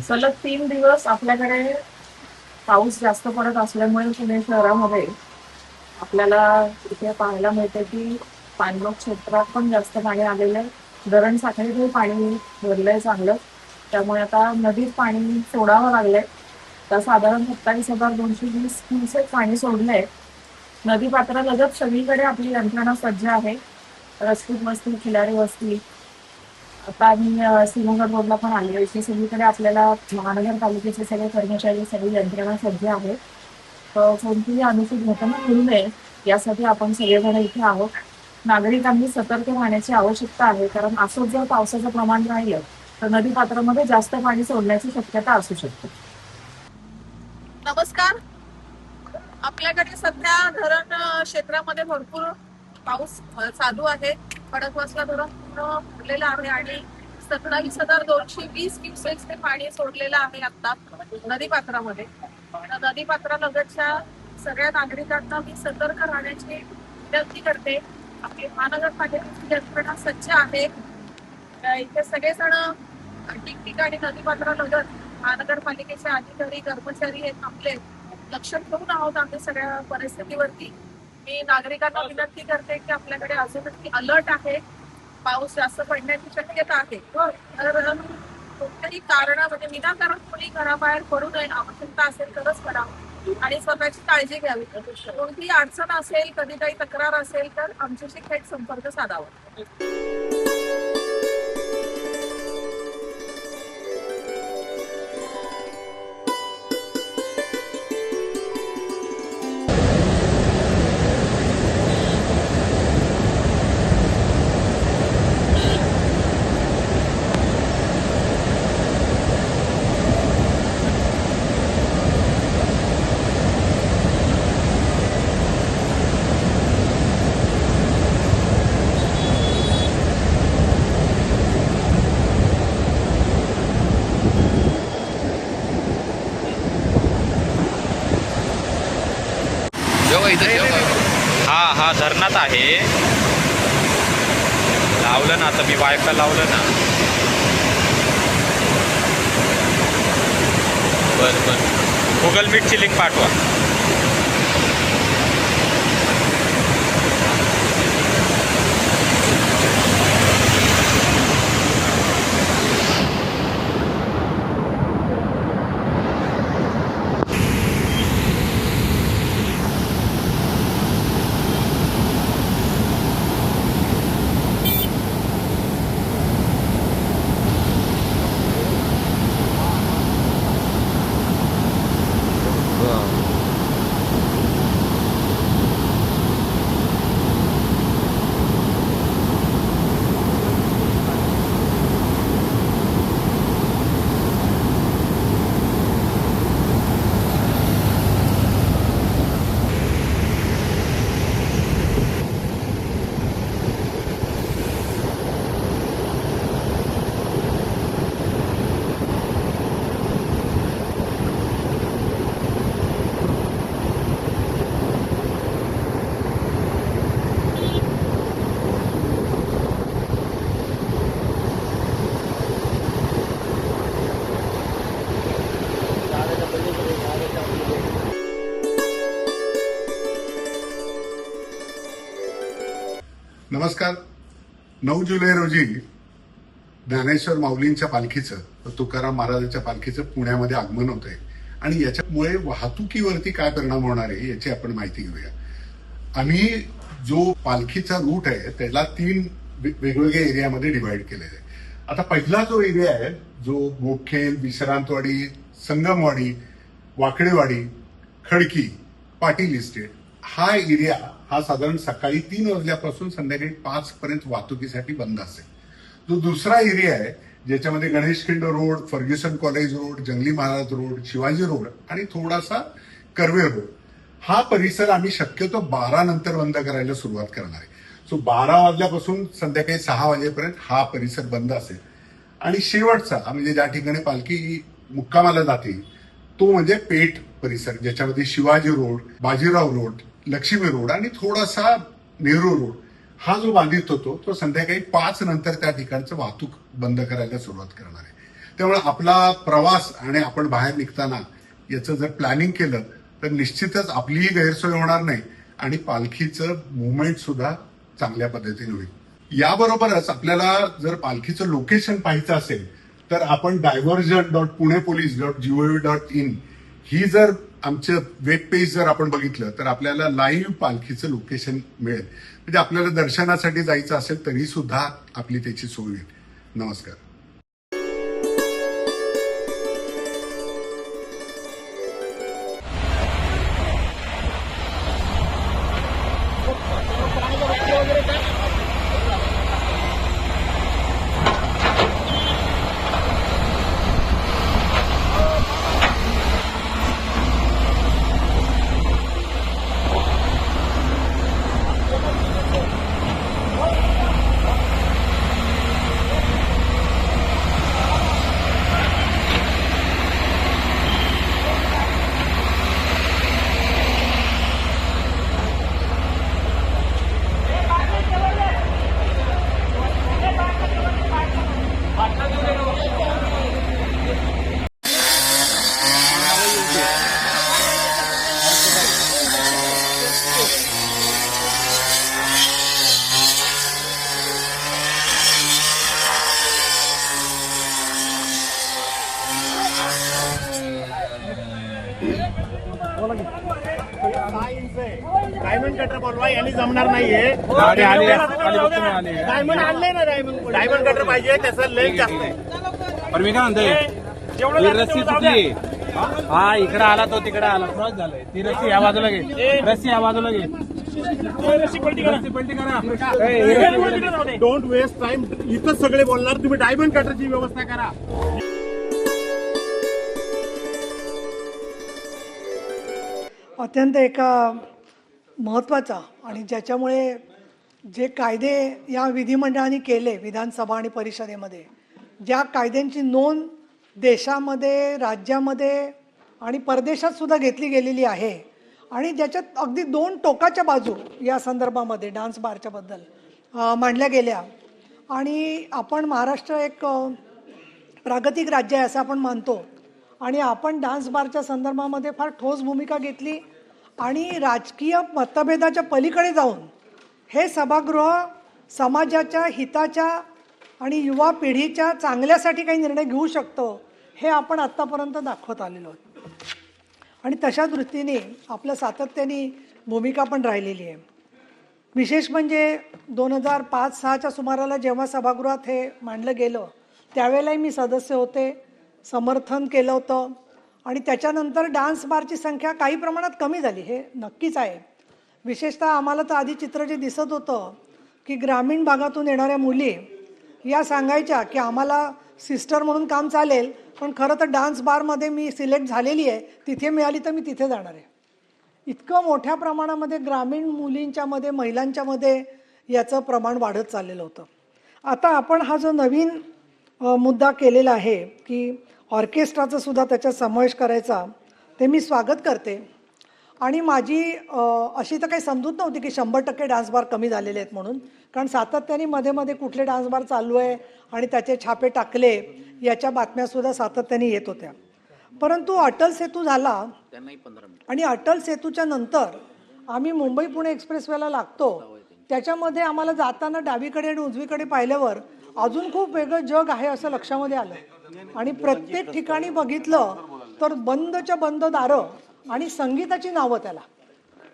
सलग 3 दिवस आपल्याकडे पाऊस जास्त पडत असल्यामुळे पुणे शहरामध्ये आपल्याला इथे पाहायला मिळते की पाणलोट क्षेत्रात पण जास्त पाणी आलेलं आहे. धरण साखळीतही पाणी भरलंय चांगलं. त्यामुळे आता नदीत पाणी सोडावं लागलंय. तर साधारण 27,220 क्युसेक पाणी सोडलंय. नदी पात्रालगत सगळीकडे आपली यंत्रणा सज्ज आहे. रस्ती वस्ती, खिलारी वस्ती. आता आम्ही सिंहगड रोडला पण आले. इथे सगळीकडे आपल्याला महानगरपालिकेचे सगळे कर्मचारी, सगळी यंत्रणा सज्ज आहे. तर कोणतीही अनुचित घटना घडू नये यासाठी आपण सगळेजण इथे आहोत. नागरिकांनी सतर्क राहण्याची आवश्यकता आहे, कारण असंच जर पावसाचं प्रमाण राहिलं तर नदीपात्रामध्ये जास्त पाणी सोडण्याची शक्यता असू शकते. नमस्कार. आपल्याकडे सध्या धरण क्षेत्रामध्ये भरपूर पाऊस चालू आहे. खडकवासला धरण पूर्ण भरलेलं आहे आणि 27,220 क्युसेक्स पाणी सोडलेलं आहे आता नदीपात्रामध्ये. नदीपात्रालगतच्या सगळ्या नागरिकांना मी सतर्क राहण्याची विनंती करते. आपली महानगरपालिकेची यंत्रणा सज्ज आहे. इथे सगळेजण ठिकठिकाणी नदीपात्रालगत महानगरपालिकेचे अधिकारी, कर्मचारी हे थांबले. लक्ष ठेवून आहोत आम्ही सगळ्या परिस्थितीवरती. मी नागरिकांना विनंती करते की आपल्याकडे अजूनही अलर्ट आहे. पाऊस जास्त पडण्याची शक्यता आहे. तर कोणत्याही कारण म्हणजे विनाकारण कोणी घराबाहेर पडू नये. आवश्यकता असेल तरच पडावं आणि स्वतःची काळजी घ्यावी. कोणतीही अडचण असेल, कधी काही तक्रार असेल तर आमच्याशी थेट संपर्क साधावा. हा धरणात आहे. लावलं ना आता मी वायफाय लावलं ना. बरं गुगल मीटची लिंक पाठवा. नमस्कार. 9 जुलै रोजी ज्ञानेश्वर माऊलींच्या पालखीचं, तुकाराम महाराजांच्या पालखीचं पुण्यामध्ये आगमन होत आहे आणि याच्यामुळे वाहतुकीवरती काय परिणाम होणार आहे याची आपण माहिती घेऊया. आम्ही जो पालखीचा रूट आहे त्याला 3 वेगवेगळ्या एरियामध्ये डिवाइड केलेला आहे. आता पहिला जो एरिया आहे जो मोखेल, विश्रांतवाडी, संगमवाडी, वाकडेवाडी, खडकी, पाटील इस्टेट हा एरिया हा साधारण सकाळी 3 वाजल्यापासून संध्याकाळी 5 पर्यंत वाहतुकीसाठी बंद असेल. जो दुसरा एरिया आहे ज्याच्यामध्ये Ganeshkhind road, Fergusson college road, Jangli Maharaj road, Shivaji road आणि थोडासा कर्वे रोड हा परिसर आम्ही शक्यतो 12 नंतर बंद करायला सुरुवात करणार आहे. सो 12 वाजल्यापासून संध्याकाळी 6 वाजेपर्यंत हा परिसर बंद असेल. आणि शेवटचा म्हणजे ज्या ठिकाणी पालखी मुक्कामाला जाते तो म्हणजे पेठ परिसर, ज्याच्यामध्ये Shivaji road, Bajirao road, Lakshmi road आणि थोडासा नेहरू रोड हा जो बाधित होतो तो संध्याकाळी 5 नंतर त्या ठिकाणचं वाहतूक बंद करायला सुरुवात करणार आहे. त्यामुळे आपला प्रवास आणि आपण बाहेर निघताना याचं जर प्लॅनिंग केलं तर निश्चितच आपलीही गैरसोय होणार नाही आणि पालखीचं मुवमेंट सुद्धा चांगल्या पद्धतीने होईल. याबरोबरच आपल्याला जर पालखीचं लोकेशन पाहायचं असेल तर आपण diversion.punepolice.gov.in ही जर आमचं वेब पेज जर आपण बघितलं तर आपल्याला लाईव्ह पालखीचं लोकेशन मिळेल. म्हणजे आपल्याला दर्शनासाठी जायचं असेल तरी सुद्धा आपली त्याची सोय होईल. नमस्कार. डायमंड कटर बोलवा यांनी जमणार नाहीये. गाडी आली आहे. डायमंड आणले ना डायमंड कटर पाहिजे त्याचा लेंथ जास्त आहे. पण मी काय म्हणतोय जेवढं ही लागतं रस्सी तेवढं जाऊ सुटली. हा इकडे आला तो तिकडे आला क्रॉस झालाय. ती रस्सी या बाजूला घे. रस्सी या बाजूला घे. द्या. रस्सी पलटी करा. रस्सी पलटी करा. Don't waste time. इथंच सगळे बोलणार तुम्ही डायमंड कटरची व्यवस्था करा. अत्यंत एका महत्त्वाचा आणि ज्याच्यामुळे जे कायदे या विधिमंडळाने केले विधानसभा आणि परिषदेमध्ये, ज्या कायद्यांची नोंद देशामध्ये, राज्यामध्ये आणि परदेशात सुद्धा घेतली गेलेली आहे आणि ज्याच्यात अगदी 2 टोकाच्या बाजू या संदर्भामध्ये डान्स बारच्या बद्दल मांडल्या गेल्या. आणि आपण महाराष्ट्र एक प्रागतिक राज्य आहे असं आपण मानतो आणि आपण डान्स बारच्या संदर्भामध्ये फार ठोस भूमिका घेतली आणि राजकीय मतभेदाच्या पलीकडे जाऊन हे सभागृह समाजाच्या हिताच्या आणि युवा पिढीच्या चांगल्यासाठी काही निर्णय घेऊ शकतो हे आपण आत्तापर्यंत दाखवत आलेलो आहोत. आणि तशा दृष्टीने आपलं सातत्याने भूमिका पण राहिलेली आहे. विशेष म्हणजे 2005-06च्या सुमाराला जेव्हा सभागृहात हे मांडलं गेलं त्यावेळेलाही मी सदस्य होते, समर्थन केलं होतं आणि त्याच्यानंतर डान्स बारची संख्या काही प्रमाणात कमी झाली हे नक्कीच आहे. विशेषतः आम्हाला तर आधी चित्र जे दिसत होतं की ग्रामीण भागातून येणाऱ्या मुली या सांगायच्या की आम्हाला सिस्टर म्हणून काम चालेल पण खरं तर डान्स बारमध्ये मी सिलेक्ट झालेली आहे, तिथे मिळाली तर मी तिथे जाणार आहे. इतकं मोठ्या प्रमाणामध्ये ग्रामीण मुलींच्यामध्ये, महिलांच्यामध्ये याचं प्रमाण वाढत चाललेलं होतं. आता आपण हा जो नवीन मुद्दा केलेला आहे की ऑर्केस्ट्राचा सुद्धा त्याच्यात समावेश करायचा, ते मी स्वागत करते. आणि माझी अशी तर काही समजूत नव्हती की 100% डान्स बार कमी झालेले आहेत म्हणून, कारण सातत्याने मध्ये मध्ये कुठले डान्स बार चालू आहे आणि त्याचे छापे टाकले याच्या बातम्यासुद्धा सातत्याने येत होत्या. परंतु अटल सेतू झाला आणि अटल सेतूच्या नंतर आम्ही मुंबई पुणे एक्सप्रेसवेला लागतो, त्याच्यामध्ये आम्हाला जाताना डावीकडे आणि उजवीकडे पाहिल्यावर अजून खूप वेगळं जग आहे असं लक्षामध्ये आलं आणि प्रत्येक ठिकाणी बघितलं तर बंदच्या बंद दारं आणि संगीताची नावं त्याला.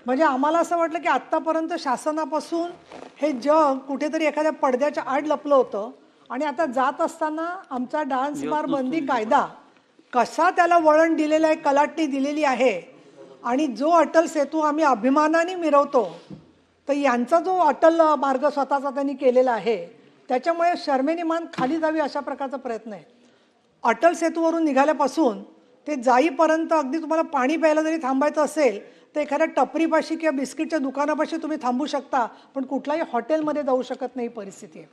म्हणजे आम्हाला असं वाटलं की आत्तापर्यंत शासनापासून हे जग कुठेतरी एखाद्या पडद्याच्या आड लपलं होतं आणि आता जात असताना आमचा डान्स बार बंदी कायदा कसा त्याला वळण दिलेलं आहे, कलाटणी दिलेली आहे. आणि जो अटल सेतू आम्ही अभिमानाने मिरवतो तर यांचा जो अटल मार्ग स्वतःचा त्यांनी केलेला आहे त्याच्यामुळे शर्मेने मान खाली जावी अशा प्रकारचा प्रयत्न आहे. अटल सेतूवरून निघाल्यापासून ते जाईपर्यंत अगदी तुम्हाला पाणी प्यायला जरी थांबायचं असेल तर एखाद्या टपरीपाशी किंवा बिस्किटच्या दुकानापाशी तुम्ही थांबू शकता, पण कुठल्याही हॉटेलमध्ये जाऊ शकत नाही परिस्थिती आहे.